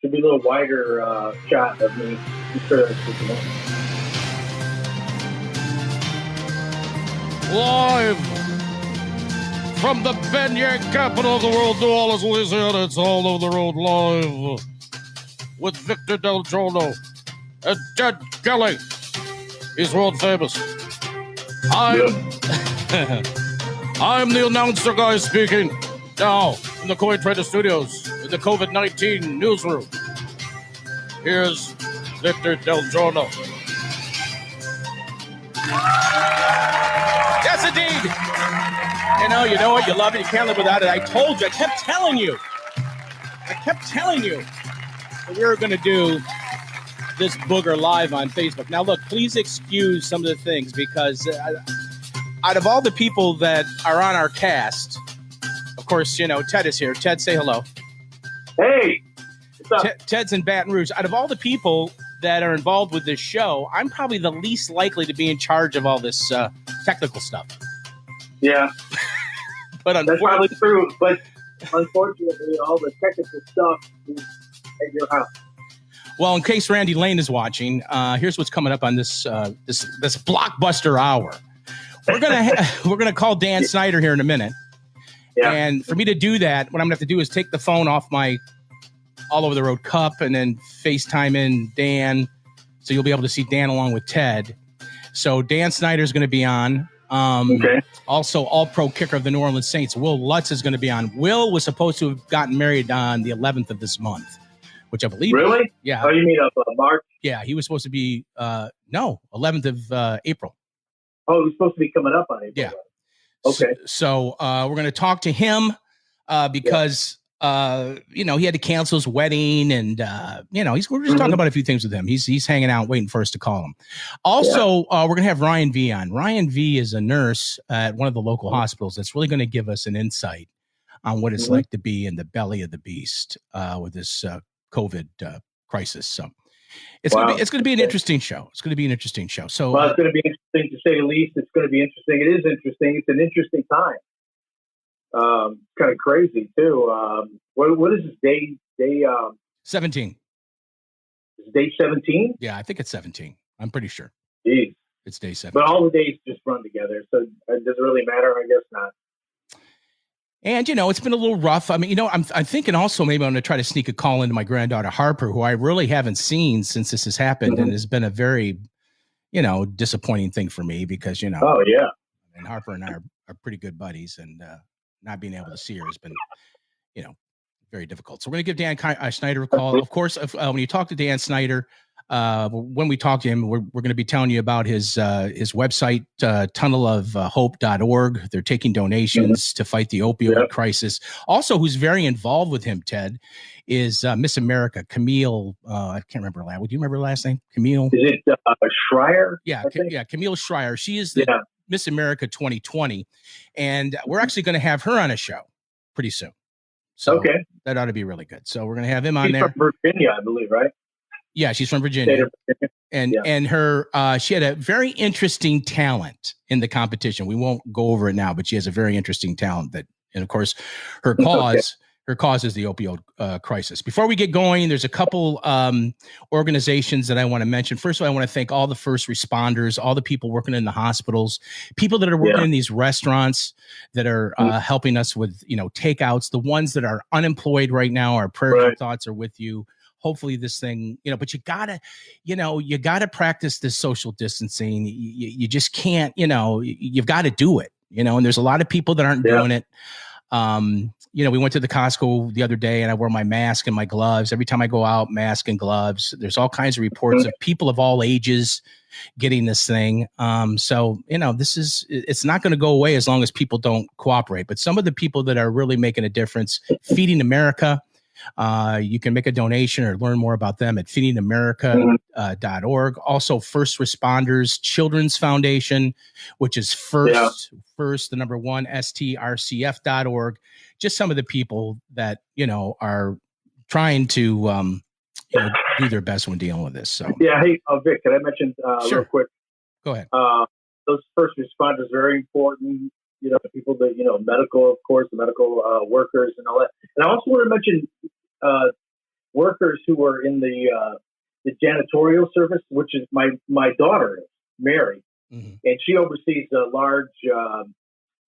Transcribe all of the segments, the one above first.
Should be a little wider shot of me. I'm sure that's what you want. Live from the beignet capital of the world, New Orleans, Louisiana. It's All Over the Road live with Victor Del Giorno and Ted Kelly. He's world famous. I'm the announcer guy speaking now from the Coin Trader Studios in the COVID-19 newsroom. Here's Victor Del Giorno. Yes, indeed. You know what? You love it. You can't live without it. I told you. I kept telling you that we were going to do this booger live on Facebook. Now, look, please excuse some of the things because out of all the people that are on our cast, of course, Ted is here. Ted, say hello. Hey, what's up? Ted's in Baton Rouge. Out of all the people that are involved with this show, I'm probably the least likely to be in charge of all this technical stuff. Yeah. But that's probably true. But unfortunately, all the technical stuff is at your house. Well, in case Randy Lane is watching, here's what's coming up on this blockbuster hour. We're gonna call Dan Schneider here in a minute. Yeah. And for me to do that, what I'm gonna have to do is take the phone off my All Over the Road cup and then FaceTime in Dan, so you'll be able to see Dan along with Ted. So Dan Schneider is going to be on. Okay. Also, All-Pro kicker of the New Orleans Saints, Will Lutz, is going to be on. Will was supposed to have gotten married on the 11th of this month, which I believe. Really? Yeah. Oh, you mean March? Yeah, he was supposed to be 11th of April. Oh, he's supposed to be coming up on April. Yeah. Okay. So we're going to talk to him because. He had to cancel his wedding, and we're just talking about a few things with him. He's hanging out, waiting for us to call him. Also, we're gonna have Ryan V on. Ryan V is a nurse at one of the local hospitals that's really going to give us an insight on what it's like to be in the belly of the beast with this COVID crisis. So it's gonna be an interesting show. It's gonna be an interesting show. So it's gonna be interesting to say the least. It's gonna be interesting. It is interesting. It's an interesting time. Kind of crazy too. What is this day 17? Is day 17? Yeah, I think it's 17. I'm pretty sure. Jeez. It's day 17. But all the days just run together, so does it really matter? I guess not. And it's been a little rough. I mean, I'm thinking also maybe I'm going to try to sneak a call into my granddaughter Harper, who I really haven't seen since this has happened, and has been a very, disappointing thing for me because Oh yeah. And Harper and I are pretty good buddies, and not being able to see her has been, very difficult. So we're going to give Dan Schneider a call. Of course, when you talk to Dan Schneider, when we talk to him, we're going to be telling you about his website, tunnelofhope.org. They're taking donations to fight the opioid crisis. Also, who's very involved with him, Ted, is Miss America, Camille. I can't remember her last. Do you remember her last name? Camille? Is it Schreier? Yeah, Camille Schreier. She is the Miss America 2020, and we're actually going to have her on a show pretty soon. So that ought to be really good. So we're going to have him on there. From Virginia, I believe, right? Yeah, she's from Virginia. And her she had a very interesting talent in the competition. We won't go over it now, but she has a very interesting talent and of course her cause is the opioid crisis. Before we get going, there's a couple organizations that I want to mention. First of all, I want to thank all the first responders, all the people working in the hospitals, people that are working in these restaurants that are helping us with, takeouts. The ones that are unemployed right now, our prayers and thoughts are with you. Hopefully this thing, but you gotta practice this social distancing. You just can't, you've got to do it, and there's a lot of people that aren't doing it. We went to the Costco the other day and I wore my mask and my gloves. Every time I go out, mask and gloves. There's all kinds of reports of people of all ages getting this thing. So, it's not going to go away as long as people don't cooperate. But some of the people that are really making a difference, Feeding America, you can make a donation or learn more about them at feedingamerica.org. Also, First Responders Children's Foundation, which is first, the number 1, strcf.org. Just some of the people that, are trying to, do their best when dealing with this. So, hey, Vic, can I mention real quick? Go ahead. Those first responders are very important. The people that, medical, of course, the medical workers and all that. And I also want to mention workers who are in the janitorial service, which is my daughter, Mary, and she oversees a large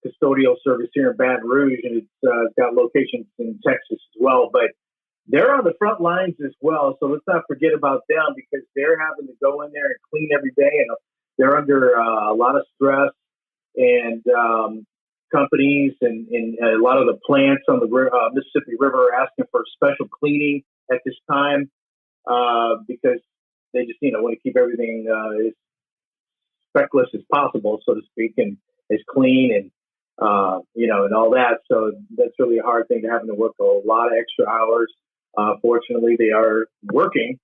custodial service here in Baton Rouge, and it's got locations in Texas as well. But they're on the front lines as well, so let's not forget about them because they're having to go in there and clean every day, and they're under a lot of stress. And companies and a lot of the plants on the Mississippi River are asking for special cleaning at this time because they just want to keep everything as speckless as possible, so to speak, and as clean and and all that. So that's really a hard thing to having to work a lot of extra hours. Fortunately, they are working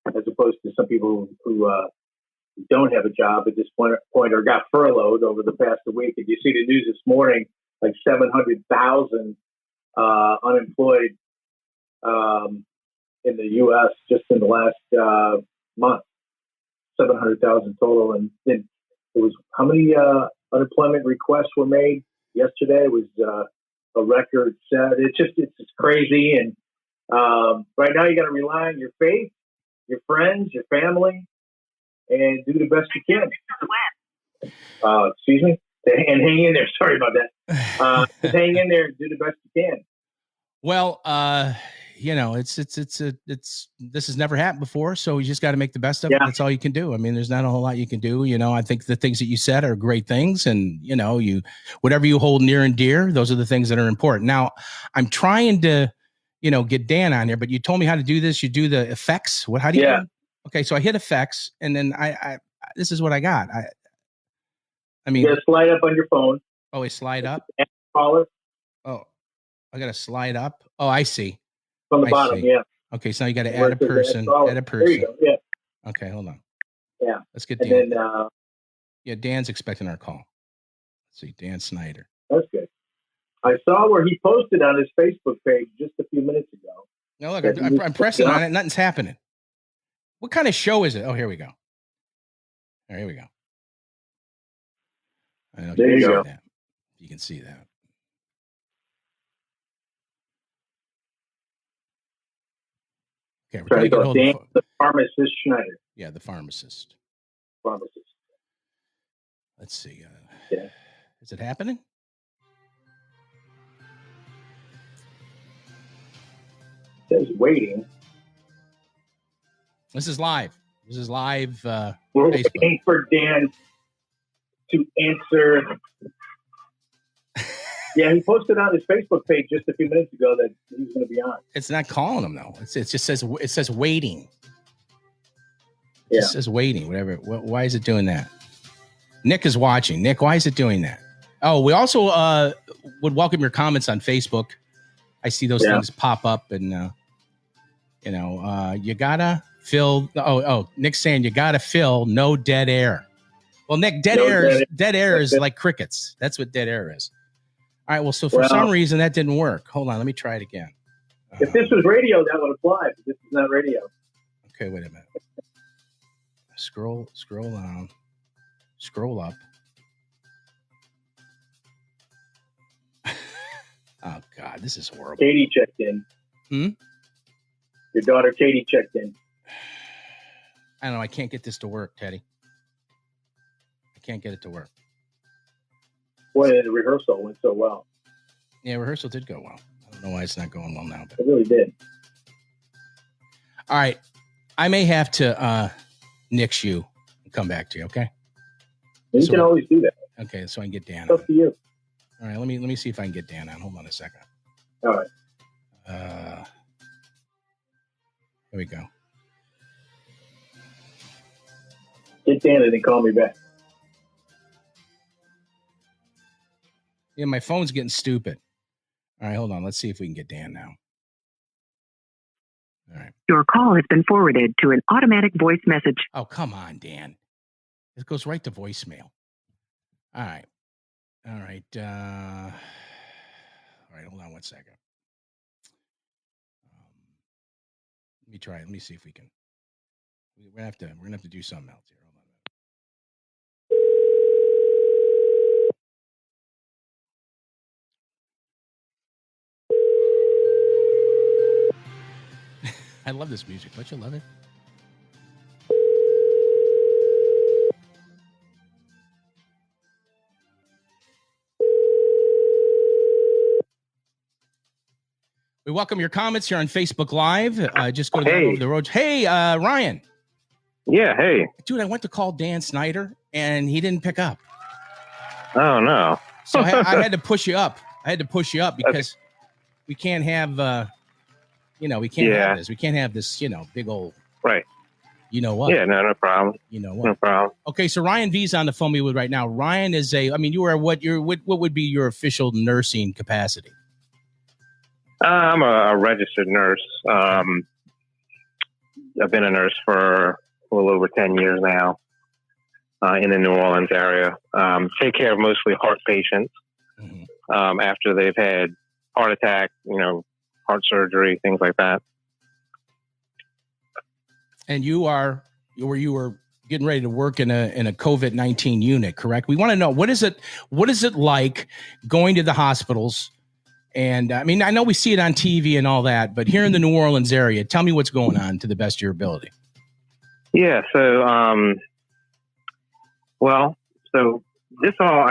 as opposed to some people who don't have a job at this point or got furloughed over the past week. If you see the news this morning, like 700,000 unemployed in the U.S. just in the last month, 700,000 total. And then it was how many unemployment requests were made yesterday? It was a record set. It's just crazy. And right now you got to rely on your faith, your friends, your family, and do the best you can. Excuse me? And hang in there. Sorry about that. Hang in there and do the best you can. Well, it's this has never happened before, so you just got to make the best of it. That's all you can do. I mean, there's not a whole lot you can do. I think the things that you said are great things, and whatever you hold near and dear, those are the things that are important. Now, I'm trying to, get Dan on here, but you told me how to do this. You do the effects. How do you do? Okay, so I hit effects, and then I this is what I got. I mean, you slide up on your phone. Oh, a slide up. Caller. Oh, I got to slide up. Oh, I see. From the bottom, yeah. Okay, so now you got to add a person. Add a person. There you go. Yeah. Okay, hold on. Yeah. Let's get Dan. Then, Dan's expecting our call. Let's see, Dan Schneider. That's good. I saw where he posted on his Facebook page just a few minutes ago. No, look, I'm pressing on it. Nothing's happening. What kind of show is it? Oh, here we go. Here we go. I know there you go. That. You can see that. Okay, we're trying to Dan, the Pharmacist Schneider. Yeah, the Pharmacist. Pharmacist. Let's see. Yeah. Is it happening? It says waiting. This is live. We're Facebook. waiting for Dan to answer. Yeah, he posted on his Facebook page just a few minutes ago that he was going to be on. It's not calling him though. It just says waiting. It just says waiting. Whatever. Why is it doing that? Nick is watching. Nick, why is it doing that? Oh, we also would welcome your comments on Facebook. I see those things pop up, and you gotta fill. Oh, Nick's saying you gotta fill no dead air. Well, Nick, dead air is like crickets. That's what dead air is. All right. Well, so for some reason that didn't work. Hold on. Let me try it again. If this was radio, that would apply. But this is not radio. Okay. Wait a minute. Scroll down. Scroll up. Oh God, this is horrible. Katie checked in. Your daughter Katie checked in. I don't know. I can't get this to work, Teddy. I can't get it to work. Boy, the rehearsal went so well. Yeah, rehearsal did go well. I don't know why it's not going well now. But it really did. All right. I may have to nix you and come back to you, okay? You can always do that. Okay, so I can get Dan on. Up to you. All right, let me see if I can get Dan on. Hold on a second. All right. Here we go. Get Dan and then call me back. Yeah, my phone's getting stupid. All right, hold on. Let's see if we can get Dan now. All right. Your call has been forwarded to an automatic voice message. Oh, come on, Dan. It goes right to voicemail. All right. All right. All right, hold on one second. Let me try it. Let me see if we can. We're gonna have to do something else here. Hold on. I love this music. Don't you love it? We welcome your comments here on Facebook Live. Just go to the Over the Road. Hey, Ryan. Yeah, hey. Dude, I went to call Dan Schneider, and he didn't pick up. Oh, no. So I had to push you up. Because we can't have, we can't have this. We can't have this, big old. Right. You know what? Yeah, no problem. You know what? No problem. Okay, so Ryan V's on the phone with right now. Ryan is you are what would be your official nursing capacity? I'm a registered nurse. I've been a nurse for a little over 10 years now in the New Orleans area. Take care of mostly heart patients after they've had heart attack, heart surgery, things like that. And you were getting ready to work in a COVID-19 unit, correct? We want to know what is it like going to the hospitals? And I mean, I know we see it on TV and all that, but here in the New Orleans area, tell me what's going on to the best of your ability. Yeah. So, this all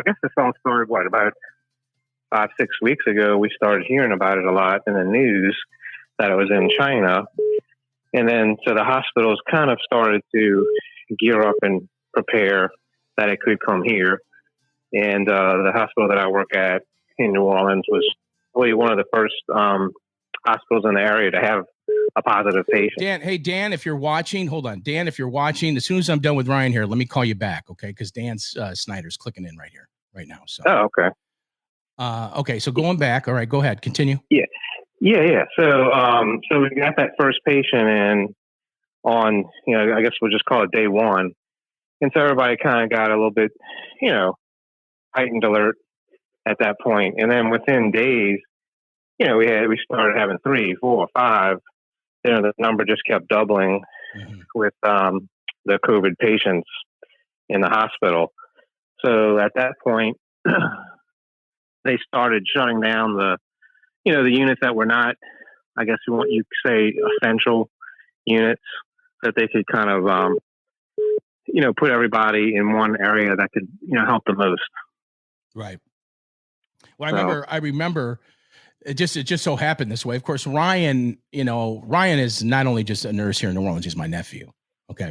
started about 5-6 weeks ago. We started hearing about it a lot in the news that it was in China. And then, so the hospitals kind of started to gear up and prepare that it could come here. And the hospital that I work at in New Orleans was really one of the first hospitals in the area to have a positive patient. Dan, if you're watching, hold on. Dan, if you're watching, as soon as I'm done with Ryan here, let me call you back, okay? Because Dan Snyder's clicking in right now. So. Oh, okay. Okay, so going back. All right, go ahead. Continue. Yeah. So we got that first patient in on, I guess we'll just call it day one. And so everybody kind of got a little bit, heightened alert at that point. And then within days, we started having 3, 4, 5. The number just kept doubling with the COVID patients in the hospital. So at that point, they started shutting down the units that were not, I guess you could say, essential units, that they could kind of, put everybody in one area that could, help the most. Right. Well, I remember it just so happened this way. Of course, Ryan is not only just a nurse here in New Orleans, he's my nephew. Okay.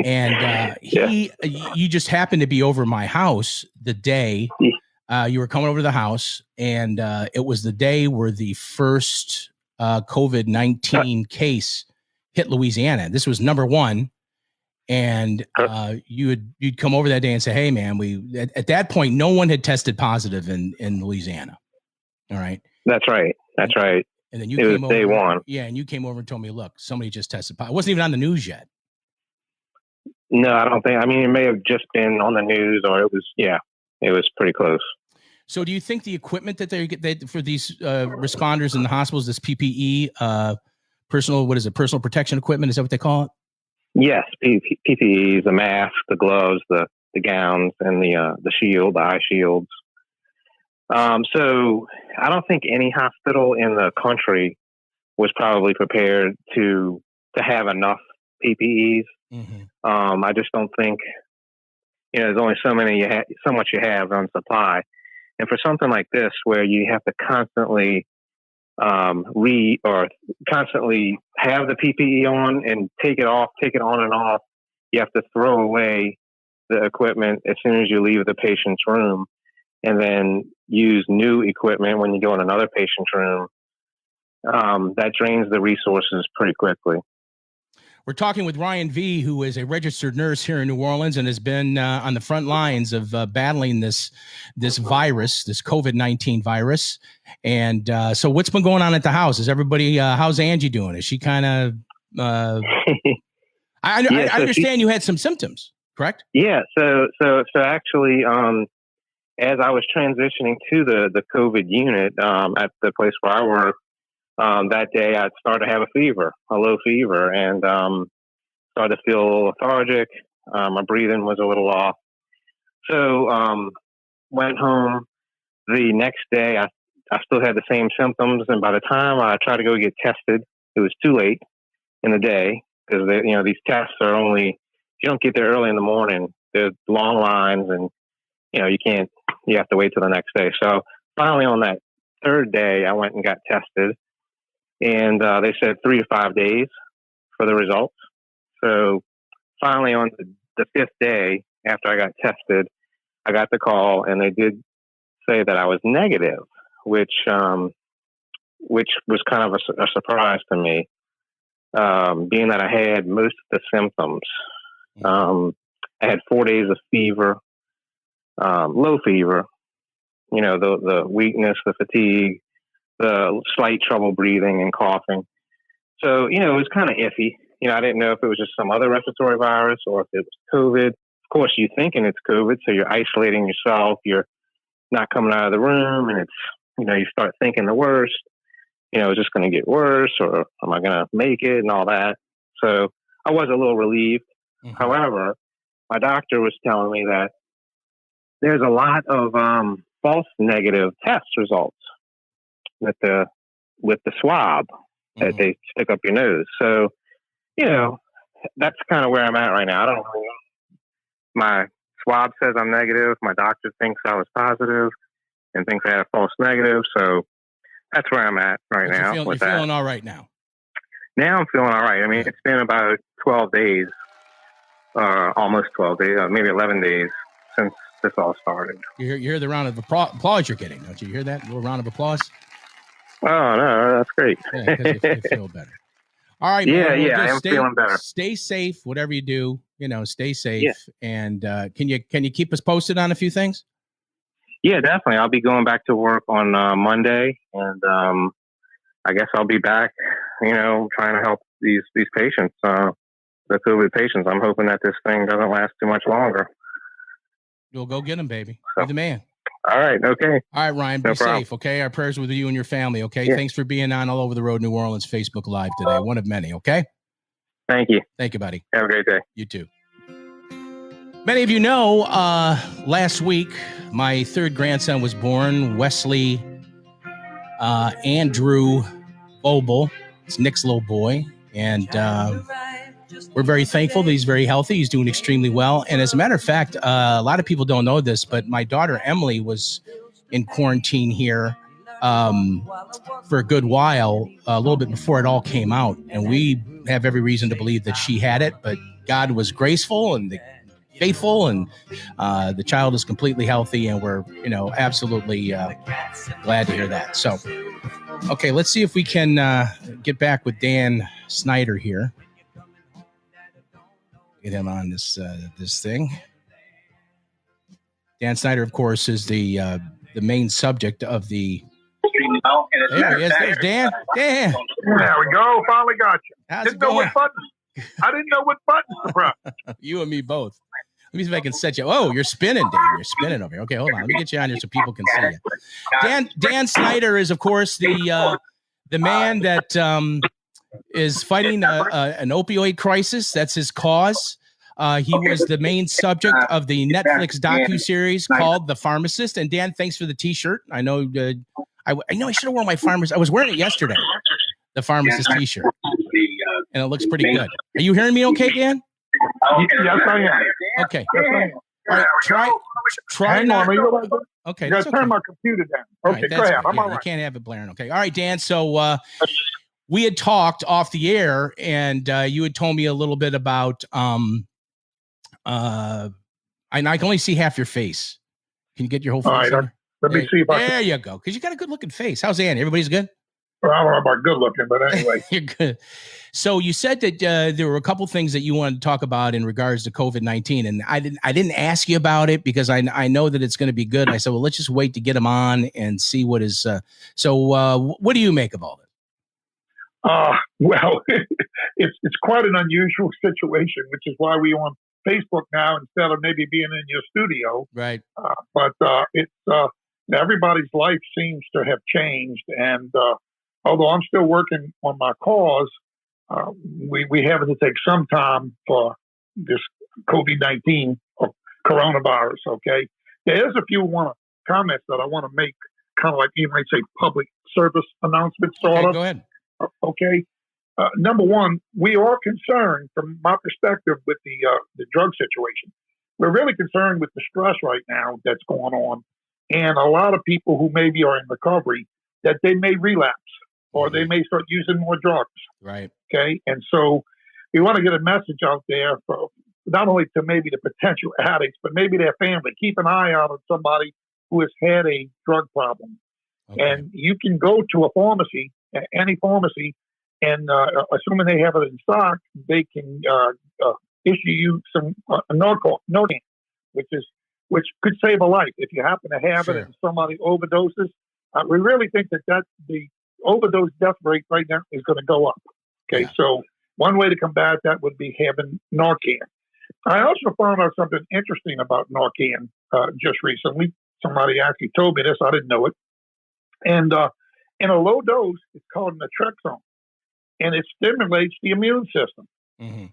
And you just happened to be over my house the day you were coming over to the house, and it was the day where the first COVID-19 case hit Louisiana. This was number one. And you'd come over that day and say, hey, man, at that point, no one had tested positive in Louisiana. All right. That's right. And then you came over. Day one. Yeah. And you came over and told me, look, somebody just tested positive. It wasn't even on the news yet. No, I don't think. I mean, it may have just been on the news, or it was pretty close. So do you think the equipment that they for these responders in the hospitals, this PPE, personal protection equipment, is that what they call it? Yes, PPEs, the mask, the gloves, the gowns, and the shield, the eye shields. So I don't think any hospital in the country was probably prepared to have enough PPEs. I just don't think, there's only so much you have on supply. And for something like this, where you have to constantly constantly have the PPE on and take it off, take it on and off. You have to throw away the equipment as soon as you leave the patient's room, and then use new equipment when you go in another patient's room. That drains the resources pretty quickly. We're talking with Ryan V., who is a registered nurse here in New Orleans and has been on the front lines of battling this virus, this COVID-19 virus. And so what's been going on at the house? Is everybody, how's Angie doing? Is she kind of, I understand you had some symptoms, correct? Yeah. So actually, as I was transitioning to the COVID unit at the place where I work, that day I started to have a low fever, and started to feel a little lethargic. My breathing was a little off. So went home. The next day I still had the same symptoms, and by the time I tried to go get tested, it was too late. in the day because these tests are only, you don't get there early in the morning. There's long lines, and you have to wait till the next day. So finally, on that third day, I went and got tested, and they said 3 to 5 days for the results. So finally, on the fifth day after I got tested, I got the call, and they did say that I was negative, which was kind of a surprise to me, being that I had most of the symptoms. I had 4 days of fever, low fever, the weakness, the fatigue, the slight trouble breathing and coughing. So, it was kind of iffy. I didn't know if it was just some other respiratory virus or if it was COVID. Of course, you're thinking it's COVID, so you're isolating yourself. You're not coming out of the room, and it's, you start thinking the worst. Is this going to get worse, or am I going to make it, and all that? So I was a little relieved. Mm-hmm. However, my doctor was telling me that there's a lot of false negative test results with the swab that they stick up your nose. So, that's kind of where I'm at right now. I don't know. My swab says I'm negative. My doctor thinks I was positive and thinks I had a false negative. So that's where I'm at right now. You're feeling all right now? Now I'm feeling all right. I mean, it's been about 12 days, almost 12 days, maybe 11 days since this all started. You hear the round of applause you're getting, don't you? You hear that? A little round of applause? Oh, no, that's great. Yeah, because you feel better. All right, man. Yeah, I am feeling better. Stay safe, whatever you do, stay safe. Yeah. And can you keep us posted on a few things? Yeah, definitely. I'll be going back to work on Monday, and I guess I'll be back, trying to help these patients, the COVID patients. I'm hoping that this thing doesn't last too much longer. You'll go get them, baby. Be the man. All right. Okay. All right, Ryan. Be safe. Okay. Our prayers with you and your family. Okay. Yeah. Thanks for being on All Over the Road New Orleans Facebook Live today. One of many. Okay. Thank you. Thank you, buddy. Have a great day. You too. Many of you know, last week my third grandson was born, Wesley Andrew Boble. It's Nick's little boy, and we're very thankful that he's very healthy. He's doing extremely well. And as a matter of fact, a lot of people don't know this, but my daughter Emily was in quarantine here for a good while, a little bit before it all came out. And we have every reason to believe that she had it, but God was graceful and faithful, and the child is completely healthy, and we're, absolutely glad to hear that. So, okay, let's see if we can get back with Dan Schneider here. Get him on this thing. Dan Schneider, of course, is the main subject of the. There he is. There's Dan. Dan. There we go. Finally got you. How's it going? I didn't know what buttons to press. You and me both. Let me see if I can set you. Oh, you're spinning, Dan. You're spinning over here. Okay, hold on. Let me get you on here so people can see you. Dan Schneider is, of course, the man that is fighting an opioid crisis. That's his cause. He was the main subject of the Netflix docuseries called The Pharmacist. And Dan, thanks for the T-shirt. I know. I should have worn my Pharmacist. I was wearing it yesterday. The Pharmacist T-shirt, and it looks pretty good. Are you hearing me okay, Dan? Yes, I am. Okay. All right. Try not. Okay. You got to turn my computer down. Okay, go ahead. I'm all right. You can't have it blaring. Okay. All right, Dan. So we had talked off the air, and you had told me a little bit about. And I can only see half your face. Can you get your whole face? All right. Let me see if I can. There you go. Because you got a good looking face. How's Ann? Everybody's good? Well, I don't know about good looking, but anyway. You're good. So you said that there were a couple things that you wanted to talk about in regards to COVID-19, and I didn't ask you about it because I know that it's going to be good. I said, well, let's just wait to get him on and see what is. So what do you make of all this? Well, it's quite an unusual situation, which is why we're on Facebook now instead of maybe being in your studio. Right. But it's everybody's life seems to have changed, and although I'm still working on my cause, we having to take some time for this COVID-19 or coronavirus. Okay, there's a few comments that I want to make, kind of like you might say public service announcements, sort of. Go ahead. Okay, number one, we are concerned from my perspective with the drug situation. We're really concerned with the stress right now that's going on, and a lot of people who maybe are in recovery that they may relapse or they may start using more drugs. Right. Okay. And so we want to get a message out there for not only to maybe the potential addicts, but maybe their family. Keep an eye out on somebody who has had a drug problem. Okay. And you can go to a pharmacy, any pharmacy, and assuming they have it in stock, they can issue you some Narcan, which could save a life if you happen to have it and somebody overdoses. We really think that the overdose death rate right now is going to go up. Okay, so one way to combat that would be having Narcan. I also found out something interesting about Narcan just recently. Somebody actually told me this. I didn't know it. And in a low dose, it's called naltrexone, and it stimulates the immune system. Mm-hmm.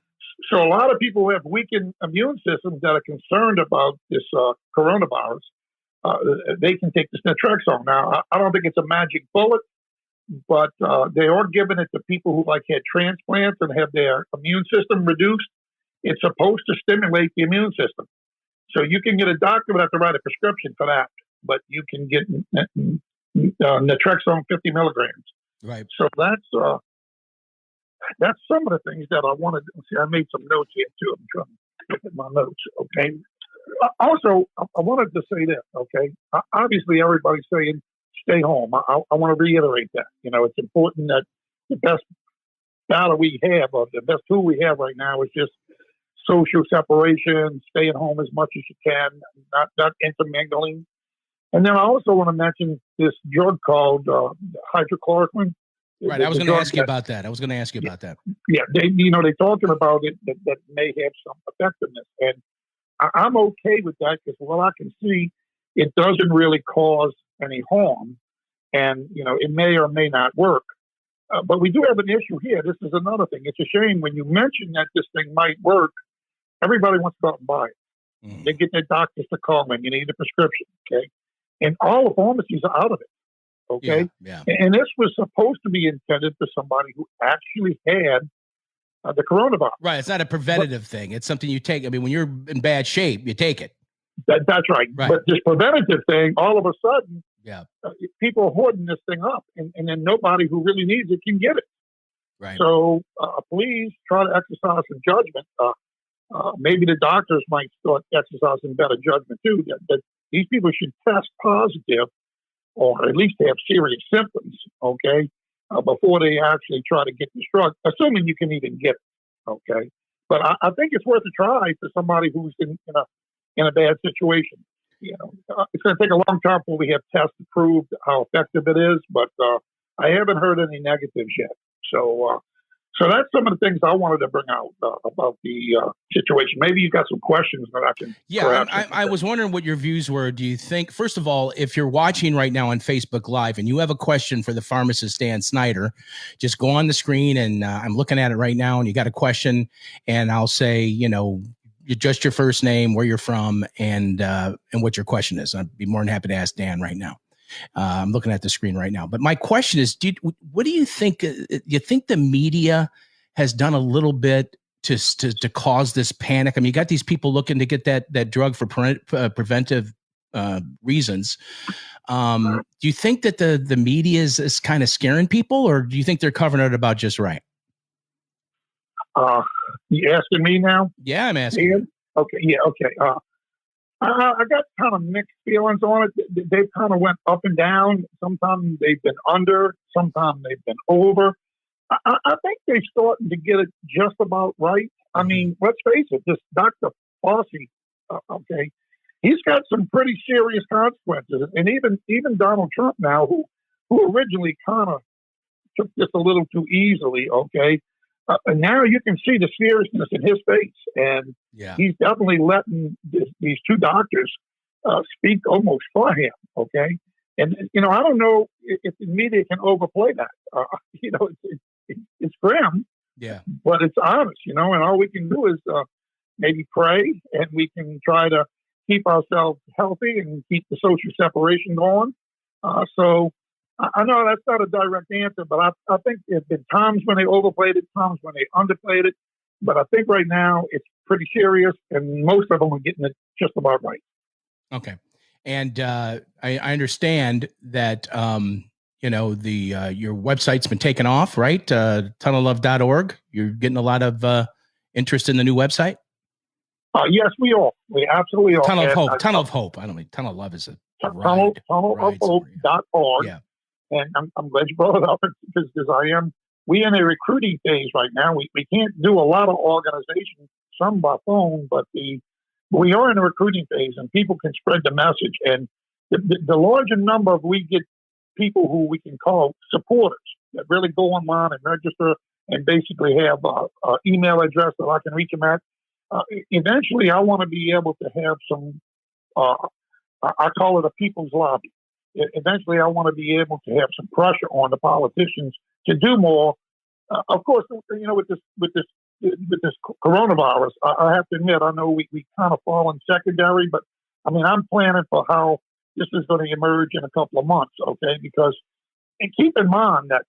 So a lot of people who have weakened immune systems that are concerned about this coronavirus, they can take this naltrexone. Now, I don't think it's a magic bullet, but they are giving it to people who had transplants and have their immune system reduced. It's supposed to stimulate the immune system. So you can get a doctor would have to write a prescription for that, but you can get naltrexone 50 milligrams. Right. So that's some of the things that I wanted to see. I made some notes here too. I'm trying to look at my notes. Okay. Also, I wanted to say this. Okay. Obviously, everybody's saying stay home. I want to reiterate that. It's important that the best battle we have, or the best tool we have right now, is just social separation. Stay at home as much as you can. Not intermingling. And then I also want to mention this drug called hydrochloroquine. Right, I was going to ask you about that. Yeah, they're talking about it that may have some effectiveness, and I'm okay with that because, I can see it doesn't really cause any harm, and it may or may not work. But we do have an issue here. This is another thing. It's a shame when you mention that this thing might work, everybody wants to go out and buy it. Mm. They get their doctors to call them. You need a prescription, okay? And all the pharmacies are out of it. Okay. Yeah. And this was supposed to be intended for somebody who actually had the coronavirus. Right. It's not a preventative thing. It's something you take. I mean, when you're in bad shape, you take it. That's right. But this preventative thing, all of a sudden, people are hoarding this thing up, and then nobody who really needs it can get it. Right. So please try to exercise some judgment. Maybe the doctors might start exercising better judgment too. That these people should test positive, or at least have serious symptoms, okay, before they actually try to get this drug, assuming you can even get it, okay. But I think it's worth a try for somebody who's in a bad situation. It's going to take a long time before we have tests to prove how effective it is, but I haven't heard any negatives yet. So that's some of the things I wanted to bring out about the situation. Maybe you've got some questions that I can. Yeah, I was wondering what your views were. Do you think, first of all, if you're watching right now on Facebook Live and you have a question for the pharmacist Dan Schneider, just go on the screen, and I'm looking at it right now, and you got a question, and I'll say, just your first name, where you're from, and what your question is. I'd be more than happy to ask Dan right now. I'm looking at the screen right now. But my question is, what do you think? You think the media has done a little bit to cause this panic? I mean, you got these people looking to get that drug for preventive reasons. Do you think that the media is kind of scaring people, or do you think they're covering it about just right? You asking me now? Yeah, I'm asking. Ian? Okay. Yeah. Okay. I got kind of mixed feelings on it. They kind of went up and down. Sometimes they've been under, sometimes they've been over. I think they're starting to get it just about right. I mean, let's face it, this Dr. Fauci, okay, he's got some pretty serious consequences. And even Donald Trump now, who originally kind of took this a little too easily, okay, and now you can see the seriousness in his face, and he's definitely letting these two doctors speak almost for him. Okay, and I don't know if the media can overplay that. It's grim, but it's honest. And all we can do is maybe pray, and we can try to keep ourselves healthy and keep the social separation going. So I know that's not a direct answer, but I think there's been times when they overplayed it, times when they underplayed it. But I think right now it's pretty serious, and most of them are getting it just about right. Okay. And I understand that, your website's been taken off, right? Tunnellove.org. You're getting a lot of interest in the new website? Yes, we are. We absolutely are. Tunnel of Hope. I don't mean Tunnel of Love is a tunnelofhope.org. Yeah. And I'm glad you brought it up because we in a recruiting phase right now. We can't do a lot of organization, some by phone, but we are in a recruiting phase, and people can spread the message. And the larger number we get people who we can call supporters that really go online and register and basically have an email address that I can reach them at. Eventually, I want to be able to have some, I call it a people's lobby. Eventually, I want to be able to have some pressure on the politicians to do more. Of course, with this coronavirus, I have to admit, I know we kind of fall in secondary, but I mean, I'm planning for how this is going to emerge in a couple of months, okay? Because, and keep in mind that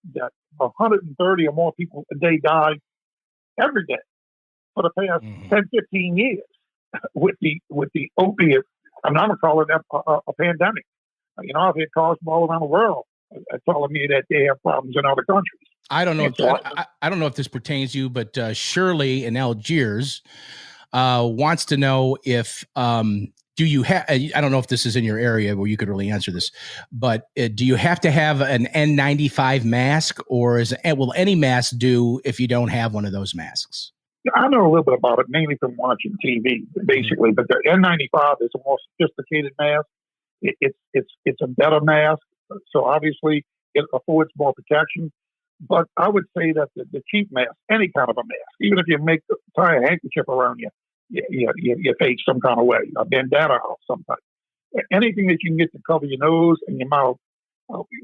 130 or more people a day die every day for the past 10, 15 years with the opiate. I'm going to call it a pandemic. I've had calls from all around the world telling me that they have problems in other countries. I don't know. I don't know if this pertains to you, but Shirley in Algiers wants to know if do you have? I don't know if this is in your area where you could really answer this, but do you have to have an N95 mask, or will any mask do if you don't have one of those masks? I know a little bit about it, mainly from watching TV, basically. But the N95 is a more sophisticated mask. It's a better mask, so obviously it affords more protection. But I would say that the cheap mask, any kind of a mask, even if you tie a handkerchief around your face some kind of way, a bandana or something, anything that you can get to cover your nose and your mouth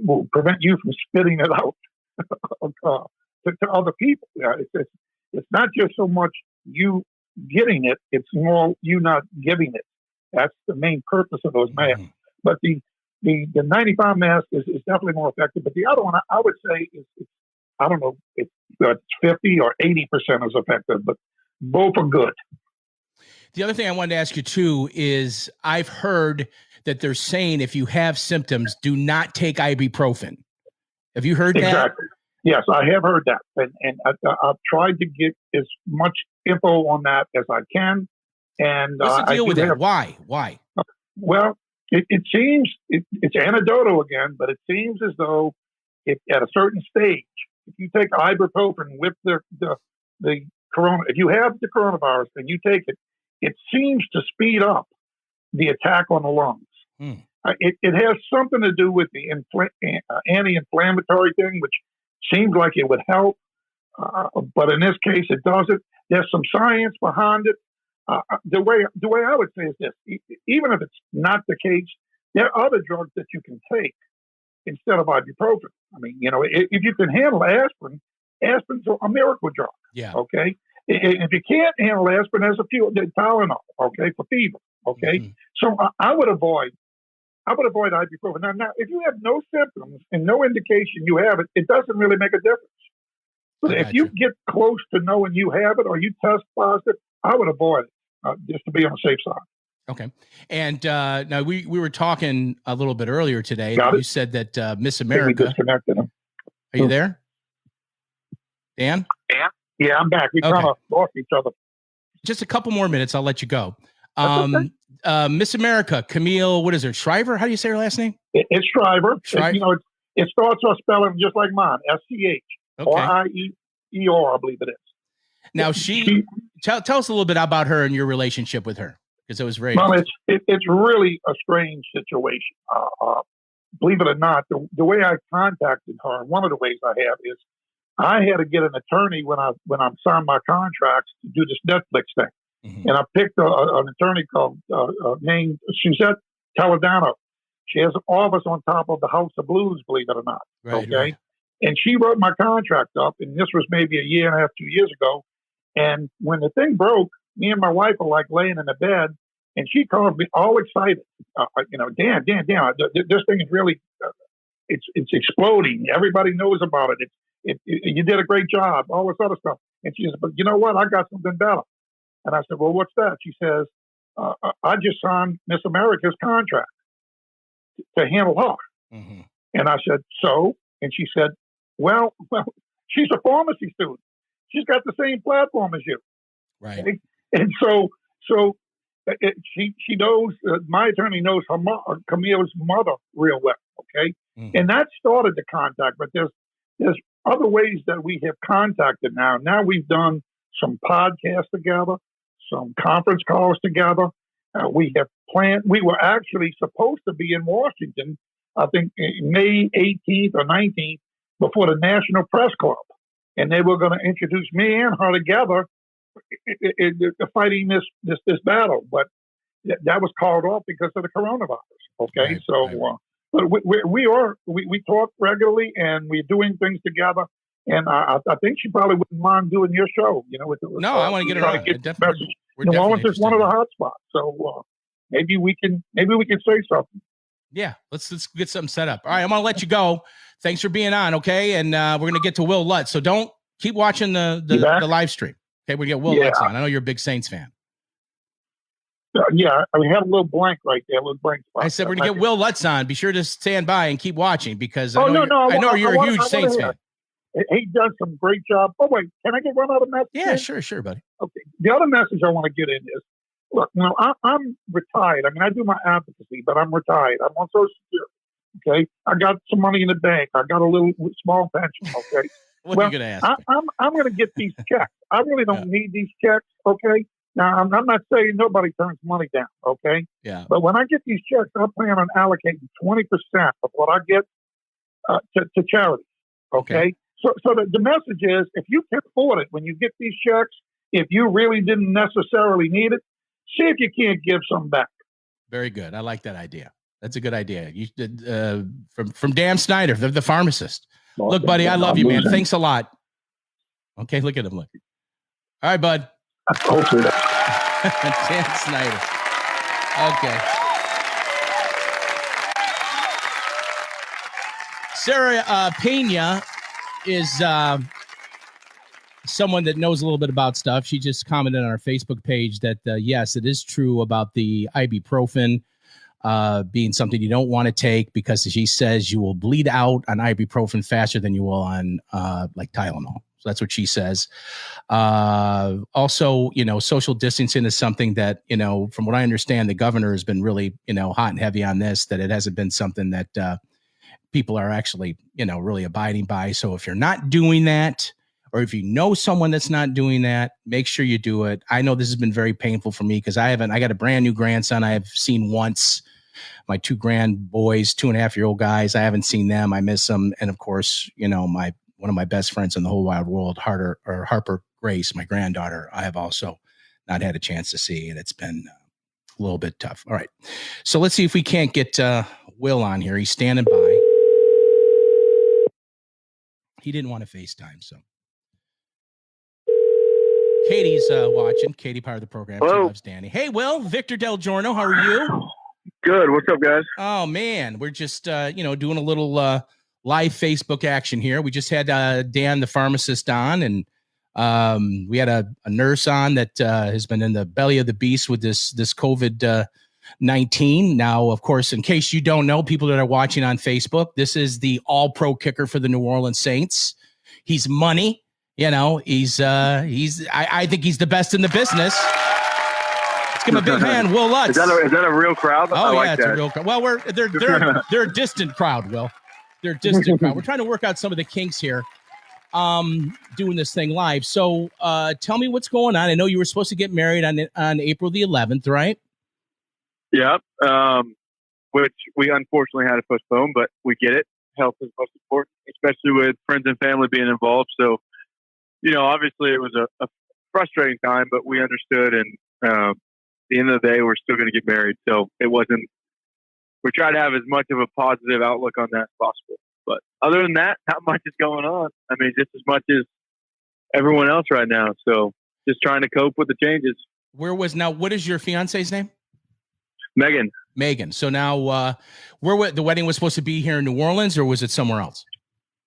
will prevent you from spitting it out to other people. It's not just so much you getting it; it's more you not giving it. That's the main purpose of those masks. But the 95 mask is definitely more effective. But the other one, I would say, is I don't know if it's 50 or 80% is effective, but both are good. The other thing I wanted to ask you too is I've heard that they're saying if you have symptoms, do not take ibuprofen. Have you heard that? Exactly. Yes, I have heard that, and I've tried to get as much info on that as I can. And what's the deal with that? Why? Well, it seems it's anecdotal again, but it seems as though if at a certain stage, if you take ibuprofen with the corona, if you have the coronavirus and you take it, it seems to speed up the attack on the lungs. It has something to do with the anti-inflammatory thing, which seems like it would help, but in this case, it doesn't. There's some science behind it. The way I would say is this: even if it's not the case, there are other drugs that you can take instead of ibuprofen. I mean, if you can handle aspirin, aspirin's a miracle drug. Yeah. Okay. If you can't handle aspirin, there's a few Tylenol. Okay, for fever. Okay. So I would avoid ibuprofen. Now, if you have no symptoms and no indication you have it, it doesn't really make a difference. But if you get close to knowing you have it or you test positive, I would avoid it just to be on the safe side. Okay. And now we were talking a little bit earlier today. You said that Miss America. We disconnected him. Are you there, Dan? Yeah, I'm back. We kind of lost each other. Just a couple more minutes. I'll let you go. Okay. Miss America, Camille, what is her? Shriver? How do you say her last name? It's Shriver. It starts off spelling just like mine, SCH. Okay. RIER, I believe it is. Now, tell us a little bit about her and your relationship with her, because it was very. Well, it's really a strange situation. Believe it or not, the way I contacted her, one of the ways I have is I had to get an attorney when I signed my contracts to do this Netflix thing. And I picked an attorney called named Suzette Toledano. She has an office on top of the House of Blues, believe it or not. Right. And she wrote my contract up, and this was maybe a year and a half, 2 years ago. And when the thing broke, me and my wife were like laying in the bed, and she called me all excited. Dan, this thing is really, it's exploding. Everybody knows about it. You did a great job. All this other stuff. And she says, but you know what? I got something better. And I said, well, what's that? She says, I just signed Miss America's contract to handle her. Mm-hmm. And I said, so? And she said, well, she's a pharmacy student. She's got the same platform as you. Right. Okay? And so she knows, my attorney knows Camille's mother real well. Okay. Mm-hmm. And that started the contact, but there's other ways that we have contacted now. Now we've done some podcasts together, some conference calls together. We have planned, we were actually supposed to be in Washington, I think May 18th or 19th, before the National Press Club. And they were going to introduce me and her together fighting this battle. But that was called off because of the coronavirus. Okay. Right, so, right. But we talk regularly and we're doing things together. And I think she probably wouldn't mind doing your show, you know. No, I want to get her on. New Orleans is one of the hot spots. So maybe we can say something. Yeah, let's get something set up. All right, I'm going to let you go. Thanks for being on, okay? And we're going to get to Will Lutz. So don't keep watching the live stream. Okay, we get Will Lutz on. I know you're a big Saints fan. Yeah, I had a little blank right there, a little blank spot. I said we're going to get Will Lutz on. Be sure to stand by and keep watching because I know you're a huge Saints fan. He does some great job. Oh, wait, can I get one other message? Yeah, sure, buddy. Okay. The other message I want to get in is, look, I'm retired. I mean, I do my advocacy, but I'm retired. I'm on Social Security. Okay. I got some money in the bank. I got a little small pension. Okay. What are you going to ask? I'm going to get these checks. I really don't need these checks. Okay. Now, I'm not saying nobody turns money down. Okay. Yeah. But when I get these checks, I plan on allocating 20% of what I get to charity. Okay. So the message is, if you can afford it, when you get these checks, if you really didn't necessarily need it, see if you can't give some back. Very good. I like that idea. That's a good idea. You did from Dan Schneider, the pharmacist. Well, look, buddy, I love you, man. Thanks a lot. Okay, look at him. Look. All right, bud. Hopefully. Dan Schneider. Okay. Sarah Pena is someone that knows a little bit about stuff. She just commented on our Facebook page that, yes, it is true about the ibuprofen being something you don't want to take because she says you will bleed out on ibuprofen faster than you will on like Tylenol. So that's what she says. Also, social distancing is something that, from what I understand, the governor has been really, hot and heavy on this, that it hasn't been something that people are actually, really abiding by. So if you're not doing that, or if you know someone that's not doing that, make sure you do it. I know this has been very painful for me because I got a brand new grandson I have seen once. My two grand boys, 2.5-year-old guys, I haven't seen them. I miss them. And of course, one of my best friends in the whole wide world, Harper Grace, my granddaughter, I have also not had a chance to see. And it's been a little bit tough. All right. So let's see if we can't get Will on here. He's standing by. He didn't want to FaceTime, so. Katie's watching. Katie, part of the program. Hello. She loves Danny. Hey, Will. Victor Del Giorno. How are you? Good. What's up, guys? Oh, man. We're just, doing a little live Facebook action here. We just had Dan, the pharmacist, on, and we had a nurse on that has been in the belly of the beast with this COVID-19. Now, of course, in case you don't know, people that are watching on Facebook, this is the all-pro kicker for the New Orleans Saints. He's money. I think he's the best in the business. Let's give him a big hand, Will Lutz. Is that a real crowd? Oh, yeah, it's a real crowd. Well, they're a distant crowd, Will. They're a distant crowd. We're trying to work out some of the kinks here, doing this thing live. So tell me what's going on. I know you were supposed to get married on April the 11th, right? Yeah, which we unfortunately had to postpone, but we get it. Health is most important, especially with friends and family being involved. So, obviously it was a frustrating time, but we understood. And at the end of the day, we're still going to get married. So we try to have as much of a positive outlook on that as possible. But other than that, not much is going on. I mean, just as much as everyone else right now. So just trying to cope with the changes. What is your fiance's name? Megan. So now, the wedding was supposed to be here in New Orleans, or was it somewhere else?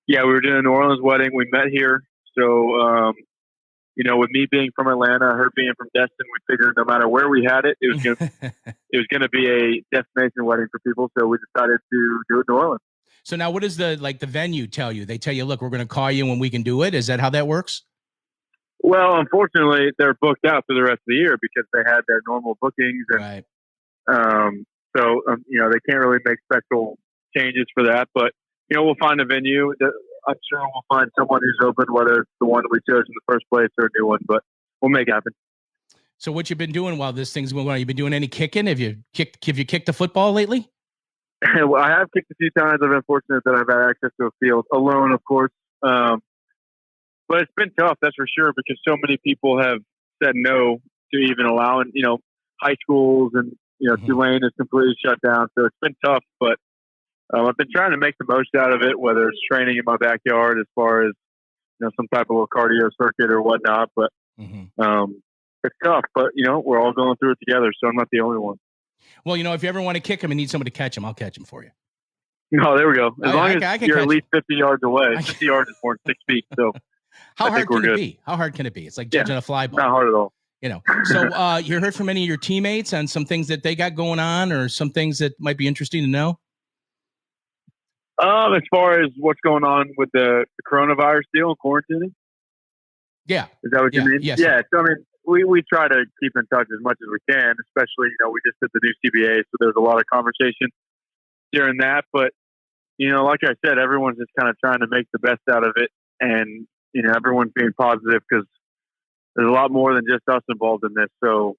Yeah, we were doing a New Orleans wedding. We met here. So, with me being from Atlanta, her being from Destin, we figured no matter where we had it, it was going to be a destination wedding for people. So we decided to do it in New Orleans. So now what does the venue tell you? They tell you, look, we're going to call you when we can do it. Is that how that works? Well, unfortunately, they're booked out for the rest of the year because they had their normal bookings. And, right. They can't really make special changes for that. But, we'll find a venue. I'm sure we'll find someone who's open, whether it's the one we chose in the first place or a new one. But we'll make it happen. So what you been doing while this thing's going on? You been doing any kicking? Have you kicked the football lately? Well, I have kicked a few times. I've been fortunate that I've had access to a field alone, of course. But it's been tough, that's for sure, because so many people have said no to even allowing, high schools and, Tulane is completely shut down. So it's been tough, but I've been trying to make the most out of it, whether it's training in my backyard as far as, some type of little cardio circuit or whatnot. But it's tough, but, we're all going through it together. So I'm not the only one. Well, if you ever want to kick him and need somebody to catch him, I'll catch him for you. No, there we go. As long as you're at least 50 yards away. 50 yards is more than 6 feet. So How hard can it be? How hard can it be? It's like judging a fly ball. Not hard at all. So you heard from any of your teammates on some things that they got going on, or some things that might be interesting to know? As far as what's going on with the coronavirus deal and quarantining? Yeah. Is that what you mean? Yes. Yeah. So, we try to keep in touch as much as we can, especially, we just did the new CBA, so there's a lot of conversation during that. But, like I said, everyone's just kind of trying to make the best out of it. And, everyone's being positive because there's a lot more than just us involved in this. So,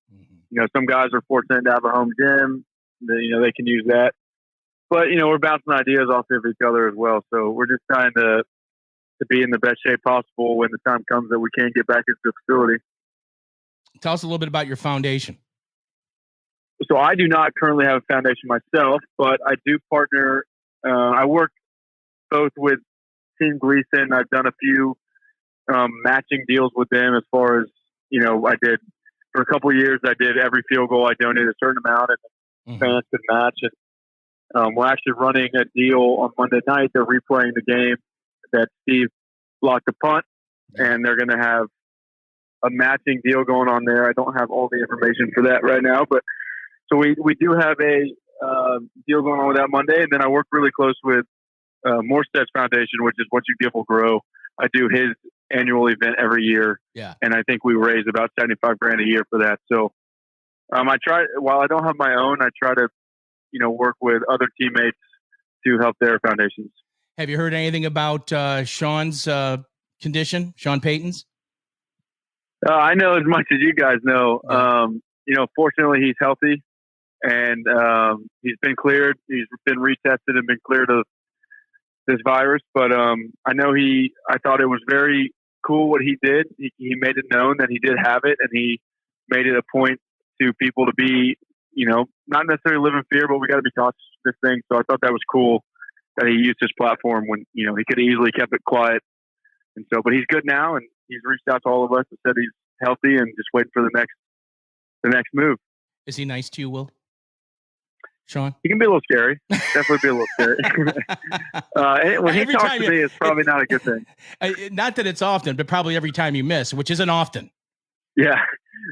some guys are fortunate to have a home gym. They can use that. But, we're bouncing ideas off of each other as well. So we're just trying to be in the best shape possible when the time comes that we can get back into the facility. Tell us a little bit about your foundation. So I do not currently have a foundation myself, but I do partner. I work both with Team Gleason. I've done a few matching deals with them as far as, I did for a couple of years. I did every field goal. I donated a certain amount and fans could match. And we're actually running a deal on Monday night. They're replaying the game that Steve blocked a punt, and they're going to have a matching deal going on there. I don't have all the information for that right now, but so we do have a deal going on with that Monday. And then I work really close with Morstead's Foundation, which is What You Give Will Grow. I do his annual event every year. Yeah. And I think we raise about $75,000 a year for that. So I try, while I don't have my own, I try to, work with other teammates to help their foundations. Have you heard anything about Sean's condition, Sean Payton's? I know as much as you guys know. Fortunately, he's healthy, and he's been cleared. He's been retested and been cleared of this virus. But I know I thought it was very cool what he did. He made it known that he did have it, and he made it a point to people to be, not necessarily live in fear, but we got to be cautious of this thing. So I thought that was cool that he used his platform when, he could have easily kept it quiet. And so, but he's good now, and he's reached out to all of us and said he's healthy and just waiting for the next move. Is he nice to you, Will? Sean? He can be a little scary. Definitely be a little scary. When he talks to me, it's probably not a good thing. Not that it's often, but probably every time you miss, which isn't often. Yeah.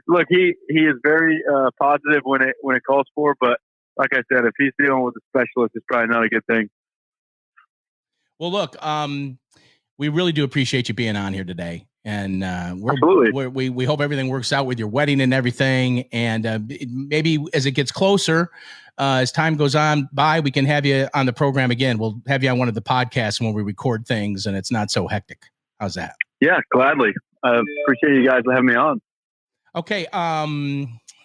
Look, he is very positive when it calls for, but like I said, if he's dealing with a specialist, it's probably not a good thing. Well, look, we really do appreciate you being on here today. And we hope everything works out with your wedding and everything. And maybe as it gets closer, as time goes on by, we can have you on the program again. We'll have you on one of the podcasts when we record things and it's not so hectic. How's that? Yeah, gladly. I appreciate you guys having me on. Okay.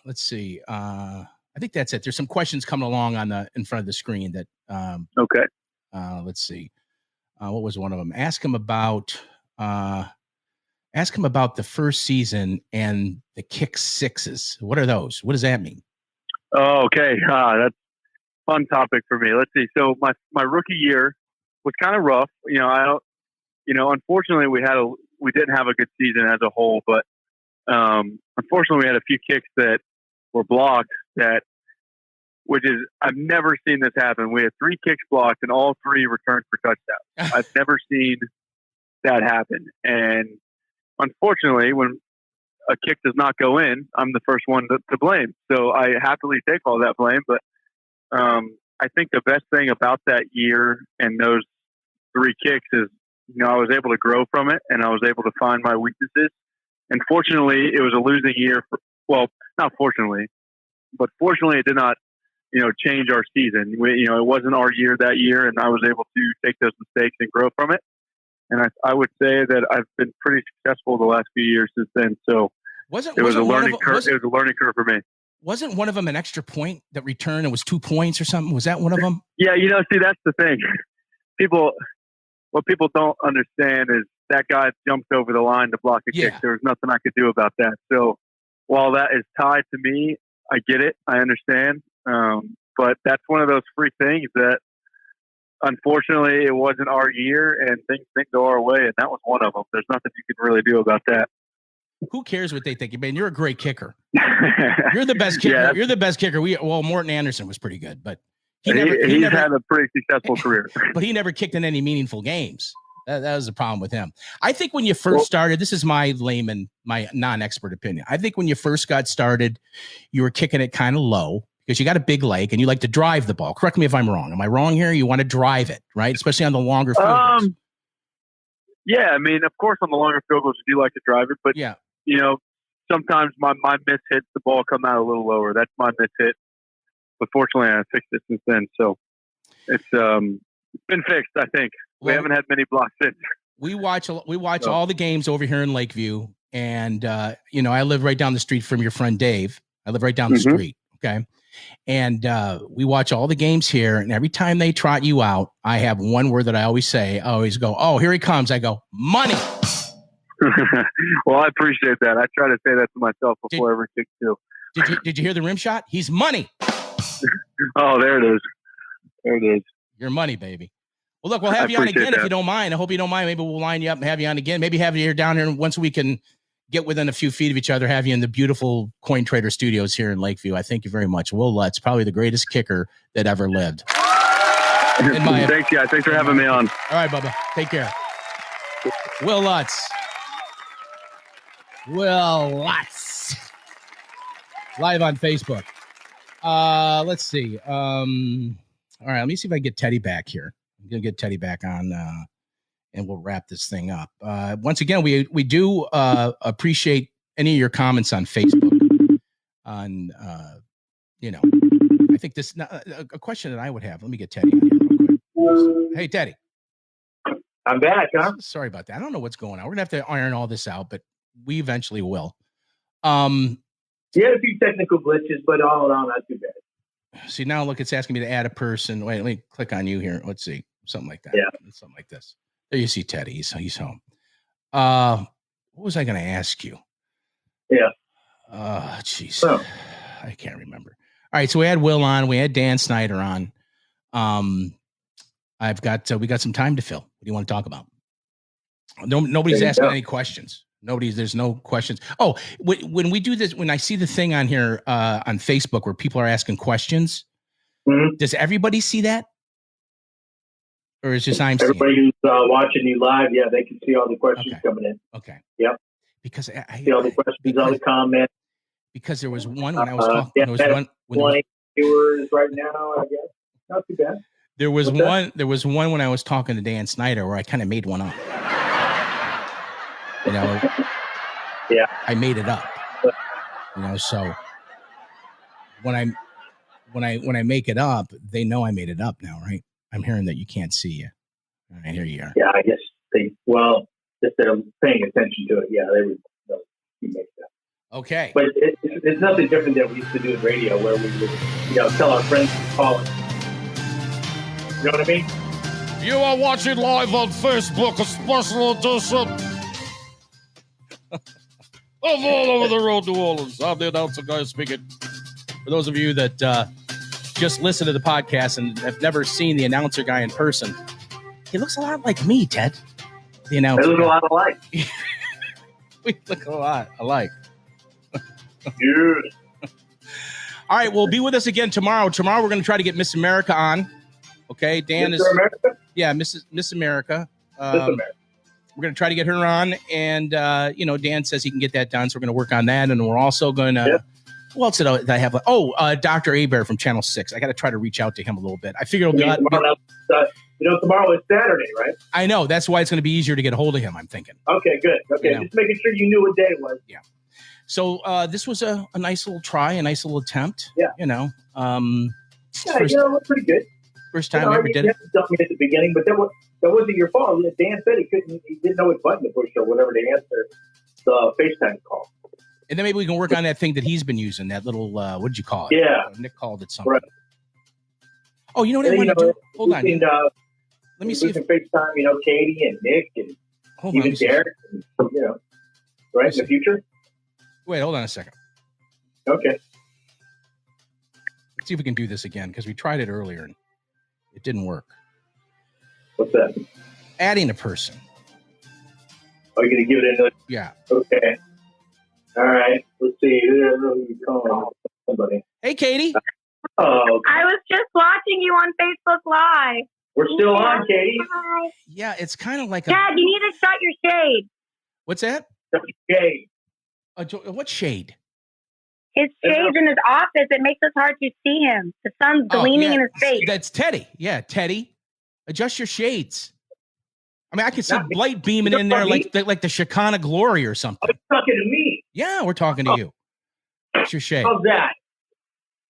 Let's see. I think that's it. There's some questions coming along in front of the screen that, okay. Let's see. What was one of them? Ask him about the first season and the kick sixes. What are those? What does that mean? Oh, okay. That's a fun topic for me. Let's see. So my rookie year was kind of rough. Unfortunately we didn't have a good season as a whole, but unfortunately we had a few kicks that were blocked that which is, I've never seen this happen. We had 3 kicks blocked and all 3 returned for touchdowns. I've never seen that happen. And unfortunately, when a kick does not go in, I'm the first one to blame. So I happily take all that blame. But I think the best thing about that year and those 3 kicks is, I was able to grow from it and I was able to find my weaknesses. And fortunately, it was a losing year. Not fortunately, but fortunately, it did not, change our season. It wasn't our year that year, and I was able to take those mistakes and grow from it. And I would say that I've been pretty successful the last few years since then. So it was a learning curve. It was a learning curve for me. Wasn't one of them an extra point that returned? It was 2 points or something. Was that one of them? Yeah, see, that's the thing. What people don't understand is that guy jumped over the line to block a kick. There was nothing I could do about that. So while that is tied to me, I get it. I understand. But that's one of those freak things that, unfortunately, it wasn't our year and things didn't go our way. And that was one of them. There's nothing you can really do about that. Who cares what they think? Man, you're a great kicker. You're the best kicker. Yeah. You're the best kicker. Morton Anderson was pretty good, but he's never had a pretty successful career. But he never kicked in any meaningful games. That was the problem with him. I think when you first started, this is my non-expert opinion. I think when you first got started, you were kicking it kind of low because you got a big leg and you like to drive the ball. Correct me if I'm wrong. Am I wrong here? You want to drive it, right? Especially on the longer field goals. Yeah, I mean, of course, on the longer field goals, you do like to drive it. But, sometimes my miss hits, the ball come out a little lower. That's my miss hit. But fortunately, I fixed it since then. So it's been fixed, I think. We haven't had many blocks since. We watch all the games over here in Lakeview. And, I live right down the street from your friend Dave. I live right down the street. Okay. And we watch all the games here. And every time they trot you out, I have one word that I always say. I always go, "Oh, here he comes." I go, "Money." Well, I appreciate that. I try to say that to myself before every kick too. Did you hear the rim shot? He's money. Oh, there it is. There it is. You're money, baby. Well, look, we'll have you on again if you don't mind. I hope you don't mind. Maybe we'll line you up and have you on again. Maybe have you down here once we can get within a few feet of each other, have you in the beautiful Coin Trader Studios here in Lakeview. I thank you very much. Will Lutz, probably the greatest kicker that ever lived. Thanks, guys. Thanks for having me on. All right, Bubba. Take care. Will Lutz. Live on Facebook. Let's see. All right, let me see if I can get Teddy back here. I'm going to get Teddy back on, and we'll wrap this thing up. Once again, we do appreciate any of your comments on Facebook. I think this a question that I would have. Let me get Teddy on here real quick. Hey, Teddy. I'm back, huh? Sorry about that. I don't know what's going on. We're going to have to iron all this out, but we eventually will. You had a few technical glitches, but all in all, not too bad. See, now look, it's asking me to add a person. Wait, let me click on you here. Let's see. Something like that. Yeah. Something like this. There you see Teddy. He's home. What was I going to ask you? Yeah. Jeez. I can't remember. All right. So we had Will on. We had Dan Schneider on. we got some time to fill. What do you want to talk about? Nobody's asking any questions. There's no questions. Oh, when we do this, when I see the thing on here on Facebook where people are asking questions, does everybody see that? Or is just I'm seeing? Everybody who's watching you live, yeah, they can see all the questions coming in. Okay. Yep. Because I see all the questions, all the comments. Because there was one when I was talking. There was one. 20 viewers right now, I guess. Not too bad. There was one. There was one when I was talking to Dan Schneider where I kind of made one up. Yeah. I made it up. So when I make it up, they know I made it up now, right? I'm hearing that you can't see you. All right, here you are. Yeah, I guess if they're paying attention to it, yeah, they would know you make that. Okay. But it's nothing different than we used to do in radio where we would, tell our friends to call us. You know what I mean? You are watching live on Facebook, a special edition of All Over the Road, New Orleans. I'm the announcer guy speaking. For those of you that just listen to the podcast and have never seen the announcer guy in person, he looks a lot like me, Ted. The announcer. They look a lot alike. We look a lot alike. Dude. All right, well, be with us again tomorrow. Tomorrow we're going to try to get Miss America on. Okay, Dan Mr. America? Yeah, Miss America. Miss America. We're going to try to get her on, and Dan says he can get that done, so we're going to work on that, and we're also going to. Yep. Who else did I have? Dr. Aber from Channel 6. I got to try to reach out to him a little bit. I figured tomorrow is Saturday, right? I know. That's why it's going to be easier to get a hold of him, I'm thinking. Okay, good. Okay, just making sure you knew what day it was. Yeah. So this was a nice little try, a nice little attempt. Yeah. It was pretty good. First time I ever did it. You had to tell me at the beginning, but that wasn't your fault. Dan said he didn't know what button to push or whatever to answer the FaceTime call. And then maybe we can work on that thing that he's been using, that little, what did you call it? Yeah. Nick called it something. Right. Oh, you know what I want to do? Hold on. Let me see. We can FaceTime, Katie and Nick and even Derek, and, right in the future. Wait, hold on a second. Okay. Let's see if we can do this again, because we tried it earlier and it didn't work. What's that? Adding a person. Oh, you're going to give it another? Yeah. Okay. All right. Let's see. Somebody. Hey, Katie. Oh. I was just watching you on Facebook Live. We're still on, Katie. Hi. Yeah, it's kind of like Dad, you need to shut your shade. What's that? Shade. What shade? His shade's in his office. It makes it hard to see him. The sun's gleaming in his face. That's Teddy. Yeah, Teddy. Adjust your shades. I mean, I can see light beaming in there like the Shekinah glory or something. Are you talking to me? Yeah, we're talking to you. What's your shade? How's that?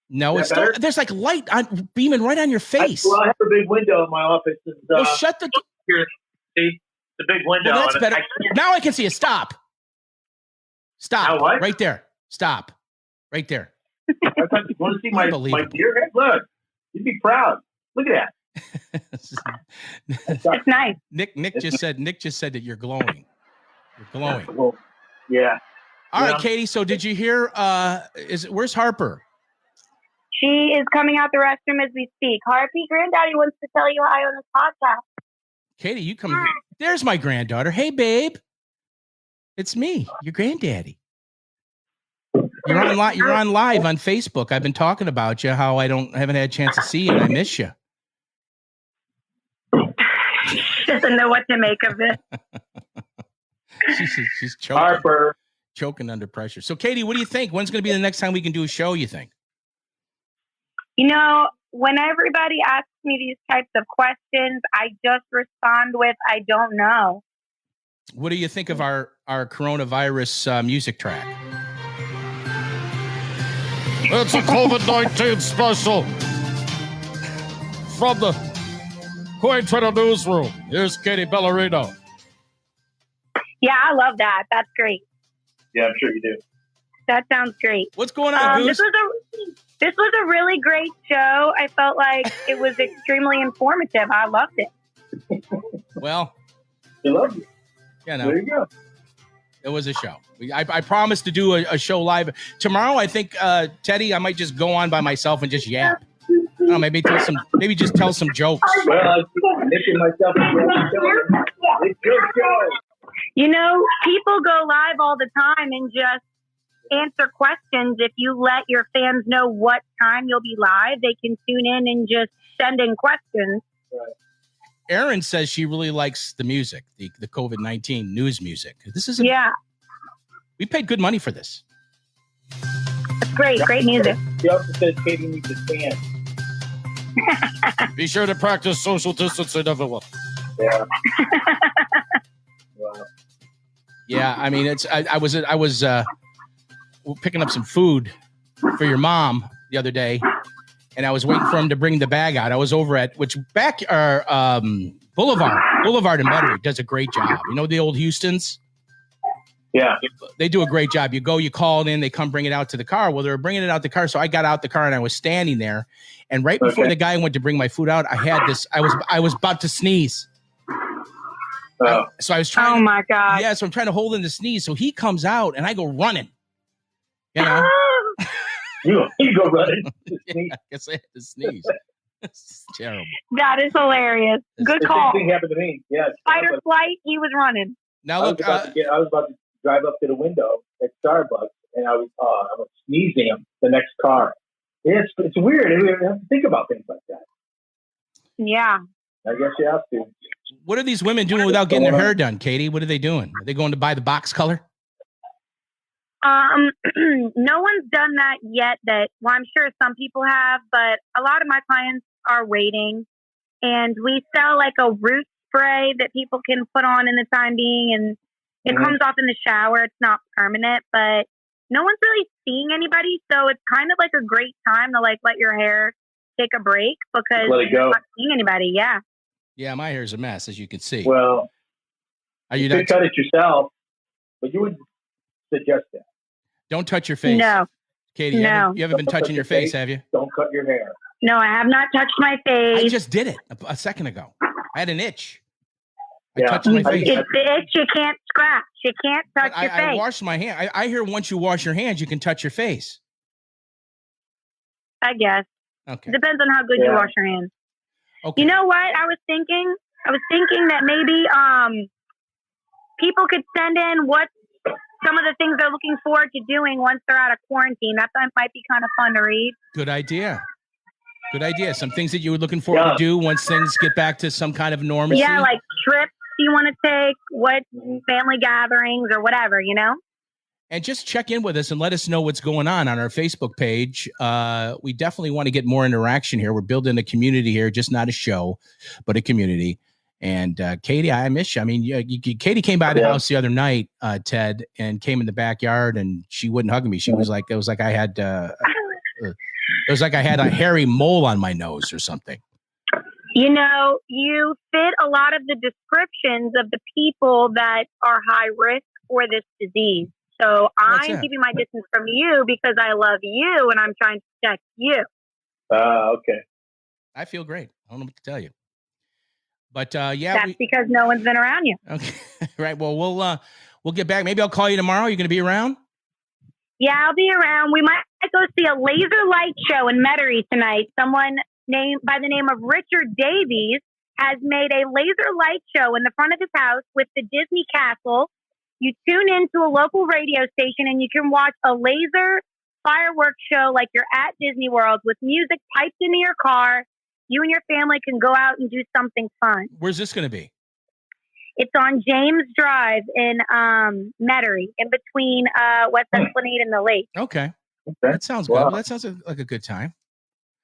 No, it's still, there's like light beaming right on your face. I have a big window in my office. Well, shut the... Here, see? The big window. Well, that's better. Now I can see it. Stop. Stop. What? Right there. Stop. Right there. You want to see my deer head? Look. You'd be proud. Look at that. It's nice. Nick just said that you're glowing. You're glowing. Well, yeah. All right, Katie. So did you hear? Where's Harper? She is coming out the restroom as we speak. Harpy, Granddaddy wants to tell you hi on this podcast. Katie, you come. There's my granddaughter. Hey, babe. It's me, your granddaddy. You're on live on Facebook. I've been talking about you. How I haven't had a chance to see you, and I miss you. She doesn't know what to make of this. she's choking. Harper. Choking under pressure. So, Katie, what do you think? When's going to be the next time we can do a show, you think? When everybody asks me these types of questions, I just respond with, I don't know. What do you think of our coronavirus music track? It's a COVID-19 special from the Queen Twitter newsroom. Here's Katie Bellerino. Yeah, I love that. That's great. Yeah, I'm sure you do. That sounds great. What's going on, Goose? This was a really great show. I felt like it was extremely informative. I loved it. Well, you loved it. Yeah, no. There you go. It was a show. I promised to do a show live tomorrow. I think Teddy, I might just go on by myself and just yap. I don't know, maybe just tell some jokes. Well, nipping myself. It's your show. People go live all the time and just answer questions. If you let your fans know what time you'll be live, they can tune in and just send in questions. Right. Erin says she really likes the music, the COVID-19 news music. We paid good money for this. That's great music. She also says Katie needs a fan. Be sure to practice social distancing, everyone. Yeah. Wow. Yeah, I mean, I was picking up some food for your mom the other day, and I was waiting for him to bring the bag out. I was over at Boulevard in Metairie does a great job. You know the old Houstons? Yeah. They do a great job. You go, you call it in, they come bring it out to the car. Well, they were bringing it out the car, so I got out the car and I was standing there, and right before the guy went to bring my food out, I was about to sneeze. So I was trying. Oh my God! Yeah, so I'm trying to hold in the sneeze. So he comes out, and I go running. You know, you go running. Yeah, I guess I had to sneeze. It's terrible. That is hilarious. Good call. The same thing happened to me. Yeah. Fight or flight. He was running. Now look, I was about to drive up to the window at Starbucks, and I was sneezing him the next car. It's weird. We have to think about things like that. Yeah. I guess you have to. What are these women doing without getting their hair done, Katie? What are they doing? Are they going to buy the box color? No one's done that yet. I'm sure some people have, but a lot of my clients are waiting. And we sell like a root spray that people can put on in the time being, and it comes off in the shower. It's not permanent, but no one's really seeing anybody, so it's kind of like a great time to like let your hair take a break because you're not seeing anybody. Yeah. Yeah, my hair's a mess, as you can see. Well, you could cut it yourself, but you wouldn't suggest that. Don't touch your face. No. Katie, no. You haven't been touching your face, have you? Don't cut your hair. No, I have not touched my face. I just did it a second ago. I had an itch. I touched my face. It's the itch you can't scratch. You can't touch your face. I washed my hand. I hear once you wash your hands, you can touch your face. I guess. Okay. Depends on how good you wash your hands. Okay. You know what? I was thinking that maybe people could send in what some of the things they're looking forward to doing once they're out of quarantine. That might be kind of fun to read. Good idea. Good idea. Some things that you were looking forward to do once things get back to some kind of normalcy. Yeah, like trips you want to take, what family gatherings or whatever, you know? And just check in with us and let us know what's going on our Facebook page. We definitely want to get more interaction here. We're building a community here, just not a show, but a community. And Katie, I miss you. I mean, Katie came by the house the other night, Ted, and came in the backyard, and she wouldn't hug me. She was like, it was like I had a hairy mole on my nose or something. You know, you fit a lot of the descriptions of the people that are high risk for this disease. So I'm keeping my distance from you because I love you and I'm trying to protect you. Okay. I feel great. I don't know what to tell you. But that's because no one's been around you. Okay. Right. Well, we'll get back. Maybe I'll call you tomorrow. You're going to be around? Yeah, I'll be around. We might go see a laser light show in Metairie tonight. Someone named by the name of Richard Davies has made a laser light show in the front of his house with the Disney Castle. You tune into a local radio station and you can watch a laser fireworks show like you're at Disney World with music piped into your car. You and your family can go out and do something fun. Where's this going to be? It's on James Drive in Metairie, in between West Esplanade and the lake. Okay. That sounds good. Well, that sounds like a good time.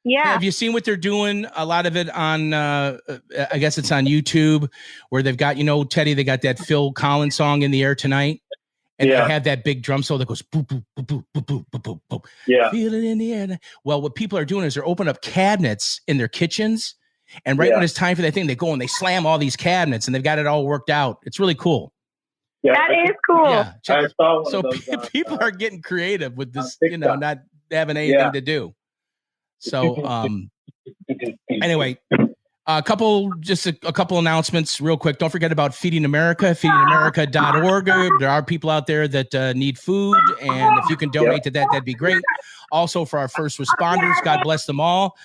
Yeah. Have you seen what they're doing? A lot of it on, I guess it's on YouTube, where they've got, Teddy, they got that Phil Collins song in the air tonight. And they have that big drum solo that goes boop, boop, boop, boop, boop, boop, boop, boop, boop. Yeah. Feel it in the air. Well, what people are doing is they're opening up cabinets in their kitchens. And when it's time for that thing, they go and they slam all these cabinets and they've got it all worked out. It's really cool. Yeah, that is cool. Yeah, I saw one so of those, people are getting creative with this, not having anything to do. So anyway, a couple announcements real quick. Don't forget about Feeding America, feedingamerica.org. There are people out there that need food, and if you can donate to that, that'd be great. Also, for our first responders, God bless them all.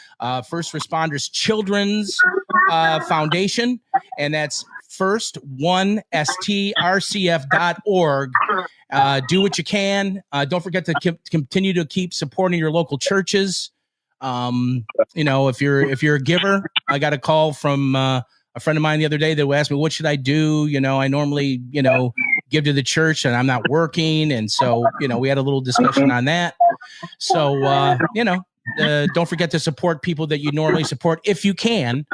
First Responders Children's Foundation, and that's first1strcf.org. Do what you can. Don't forget to continue to keep supporting your local churches. If you're a giver, I got a call from a friend of mine the other day that asked me, what should I do? I normally, give to the church and I'm not working. And so, we had a little discussion on that. So, don't forget to support people that you normally support if you can.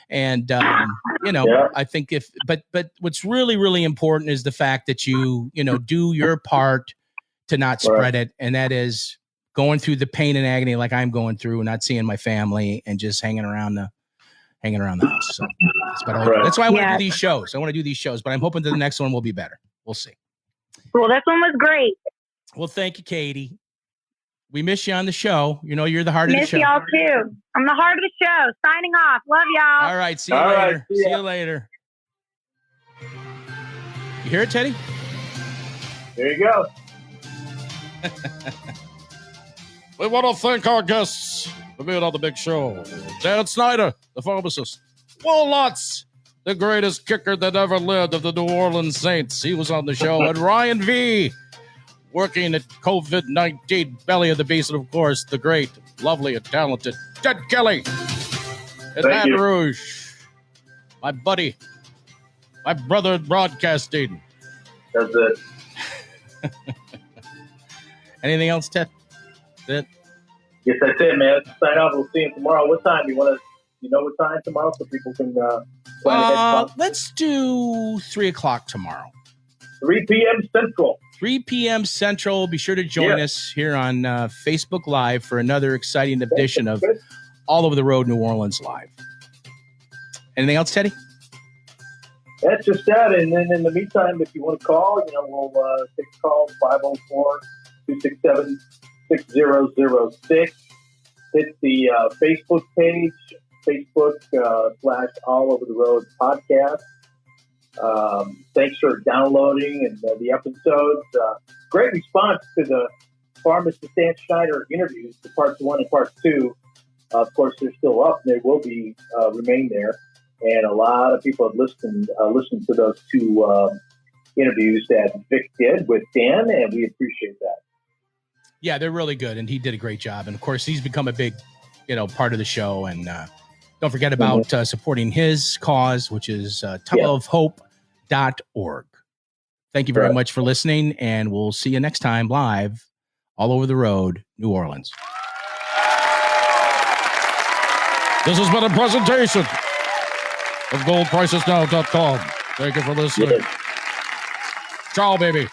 And, I think but what's really, really important is the fact that you do your part to not spread it. And that is going through the pain and agony like I'm going through, not seeing my family and just hanging around the house. So that's why I want to do these shows. But I'm hoping that the next one will be better. We'll see. Well, this one was great. Well, thank you, Katie. We miss you on the show. You're the heart of the show. Miss y'all too. I'm the heart of the show. Signing off. Love y'all. All right. See you later. See you later. You hear it, Teddy? There you go. We want to thank our guests for being on the big show. Dan Schneider, the pharmacist. Lutz, the greatest kicker that ever lived of the New Orleans Saints. He was on the show. And Ryan V., working at COVID-19 belly of the beast, and of course, the great, lovely, and talented Ted Kelly in Baton Rouge. My buddy, my brother in broadcasting. That's it. Anything else, Ted? That's it? Yes, that's it, man. Let's sign off. We'll see you tomorrow. What time? You know what time tomorrow so people can plan ahead? Let's do 3 o'clock tomorrow. 3 p.m. Central. 3 p.m. Central. Be sure to join us here on Facebook Live for another exciting edition of All Over the Road New Orleans Live. Anything else, Teddy? That's just that. And then in the meantime, if you want to call, we'll take a call, 504-267-6006. Hit the Facebook page, Facebook / All Over the Road podcast. Thanks for downloading and the episodes. Great response to the Pharmacist and Schneider interviews, the parts 1 and part 2. Of course, they're still up. They will be remain there. And a lot of people have listened to those 2 interviews that Vic did with Dan, and we appreciate that. Yeah, they're really good, and he did a great job. And of course, he's become a big, part of the show. And don't forget about supporting his cause, which is tunnelofhope.org. Thank you very much for listening, and we'll see you next time live, All Over the Road, New Orleans. This has been a presentation of GoldPricesNow.com. Thank you for listening. Ciao, baby.